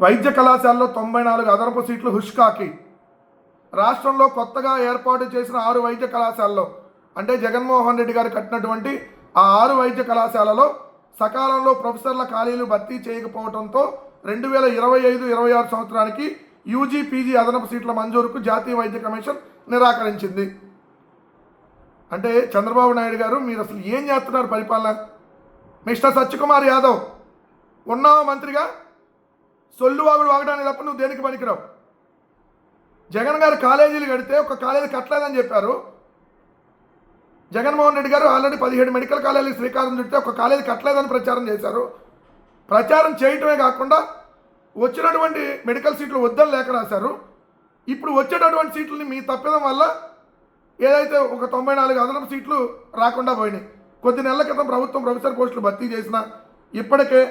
వైద్య కళాశాలలో 94 అదనపు సీట్లు హుష్కాకి. రాష్ట్రంలో కొత్తగా ఏర్పాటు చేసిన 6 వైద్య కళాశాలలో అంటే జగన్మోహన్ రెడ్డి గారు కట్టినటువంటి ఆ 6 వైద్య కళాశాలలో సకాలంలో ప్రొఫెసర్ల ఖాళీలు భర్తీ చేయకపోవడంతో 2025-26 సంవత్సరానికి యూజీ పీజీ అదనపు సీట్ల మంజూరుకు జాతీయ వైద్య కమిషన్ నిరాకరించింది. అంటే చంద్రబాబు నాయుడు గారు మీరు అసలు ఏం చేస్తున్నారు పరిపాలన? మిస్టర్ సత్యకుమార్ యాదవ్ ఉన్నావా మంత్రిగా? సొల్లువాగుడు వాగడానికి తప్ప నువ్వు దేనికి పనికిరావు. జగన్ గారు కాలేజీలు కడితే ఒక కాలేజీ కట్టలేదని చెప్పారు. జగన్మోహన్ రెడ్డి గారు ఆల్రెడీ 17 మెడికల్ కాలేజీలు శ్రీకారం చుడితే ఒక కాలేజీ కట్టలేదని ప్రచారం చేశారు. ప్రచారం చేయటమే కాకుండా వచ్చినటువంటి మెడికల్ సీట్లు వద్దని లేఖ రాశారు. ఇప్పుడు వచ్చేటటువంటి సీట్లని మీ తప్పిదం వల్ల ఏదైతే ఒక 94 అదనపు సీట్లు రాకుండా పోయినాయి. కొద్ది నెలల క్రితం ప్రభుత్వం ప్రొఫెసర్ పోస్టులు భర్తీ చేసినా ఇప్పటికే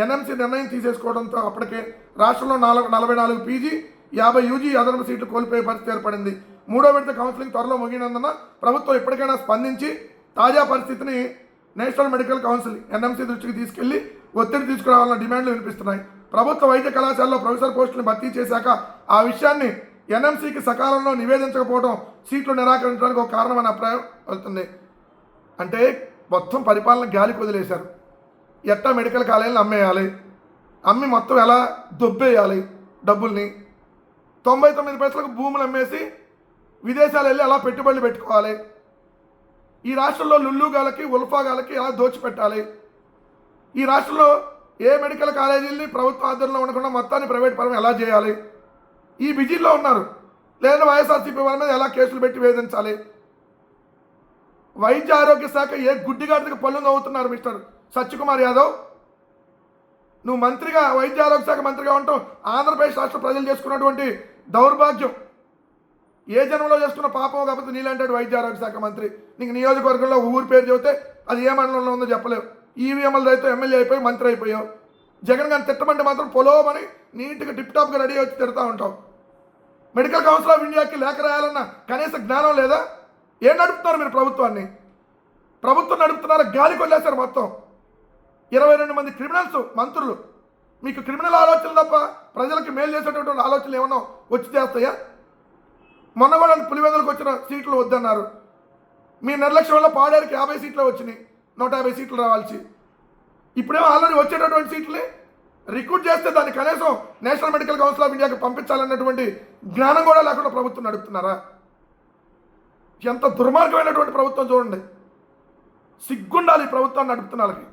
ఎన్ఎంసీ నిర్ణయం తీసేసుకోవడంతో అప్పటికే రాష్ట్రంలో 44 పీజీ 50 యూజీ అదనపు సీట్లు కోల్పోయే పరిస్థితి ఏర్పడింది. 3వ విడత కౌన్సిలింగ్ త్వరలో ముగినందున ప్రభుత్వం ఇప్పటికైనా స్పందించి తాజా పరిస్థితిని నేషనల్ మెడికల్ కౌన్సిల్ ఎన్ఎంసీ దృష్టికి తీసుకెళ్లి ఒత్తిడి తీసుకురావాలన్న డిమాండ్లు వినిపిస్తున్నాయి. ప్రభుత్వ వైద్య కళాశాలలో ప్రొఫెసర్ పోస్టులను భర్తీ చేశాక ఆ విషయాన్ని ఎన్ఎంసీకి సకాలంలో నివేదించకపోవడం సీట్లు నిరాకరించడానికి ఒక కారణమని అభిప్రాయం వెళ్తుంది. అంటే మొత్తం పరిపాలన గాలికి వదిలేశారు. ఎట్టా మెడికల్ కాలేజీలను అమ్మేయాలి, అమ్మి మొత్తం ఎలా దొబ్బేయాలి డబ్బుల్ని, 99 పైసలకు భూములు అమ్మేసి విదేశాలు వెళ్ళి అలా పెట్టుబడులు పెట్టుకోవాలి, ఈ రాష్ట్రంలో లుల్లుగాలకి ఉల్ఫాగాలకి ఎలా దోచిపెట్టాలి, ఈ రాష్ట్రంలో ఏ మెడికల్ కాలేజీలని ప్రభుత్వ ఆధ్వర్యంలో ఉండకుండా మొత్తాన్ని ప్రైవేట్ పరం ఎలా చేయాలి, ఈ బిజీలో ఉన్నారు. లేదంటే వైఎస్ఆర్సీపీ వాళ్ళ మీద ఎలా కేసులు పెట్టి వేధించాలి. వైద్య ఆరోగ్య శాఖ ఏ గుడ్డిగాడికి పళ్ళు నవ్వుతున్నారు మిస్టర్ సత్యకుమార్ యాదవ్. నువ్వు మంత్రిగా వైద్య ఆరోగ్య శాఖ మంత్రిగా ఉంటావు. ఆంధ్రప్రదేశ్ రాష్ట్ర ప్రజలు చేసుకున్నటువంటి దౌర్భాగ్యం, ఏ జన్మలో చేసుకున్న పాపం కాకపోతే నీలాంటి వైద్య ఆరోగ్య శాఖ మంత్రి. నీకు నియోజకవర్గంలో ఊరి పేరు చెబితే అది ఏ మండలంలో ఉందో చెప్పలేవు. ఈవీఎంఎల్ రైతు ఎమ్మెల్యే అయిపోయి మంత్రి అయిపోయావు. జగన్ గారిని తిట్టమంటే మాత్రం పొలోమని నీట్గా టిప్టాప్గా రెడీ వచ్చి తిడతా ఉంటావు. మెడికల్ కౌన్సిల్ ఆఫ్ ఇండియాకి లేఖ రాయాలన్న కనీస జ్ఞానం లేదా? ఏం నడుపుతున్నారు మీరు ప్రభుత్వాన్ని? ప్రభుత్వం నడుపుతున్నారు, గాలి కొల్లేశారు మొత్తం. 22 మంది క్రిమినల్స్ మంత్రులు. మీకు క్రిమినల్ ఆలోచనలు తప్ప ప్రజలకు మేలు చేసేటటువంటి ఆలోచనలు ఏమన్నా వచ్చి చేస్తాయా? మొన్న కూడా పులివెందులకు వచ్చిన సీట్లు వద్దన్నారు. మీ నిర్లక్ష్యం వల్ల పాడేరుకి 50 సీట్లు వచ్చినాయి, 150 సీట్లు రావాల్సి. ఇప్పుడేమో ఆల్రెడీ వచ్చేటటువంటి సీట్లని రిక్రూట్ చేస్తే దాన్ని కనీసం నేషనల్ మెడికల్ కౌన్సిల్ ఆఫ్ ఇండియాకి పంపించాలన్నటువంటి జ్ఞానం కూడా లేకుండా ప్రభుత్వం నడుపుతున్నారా? ఎంత దుర్మార్గమైనటువంటి ప్రభుత్వం చూడండి. సిగ్గుండాలి ఈ ప్రభుత్వాన్ని నడుపుతున్న వాళ్ళకి.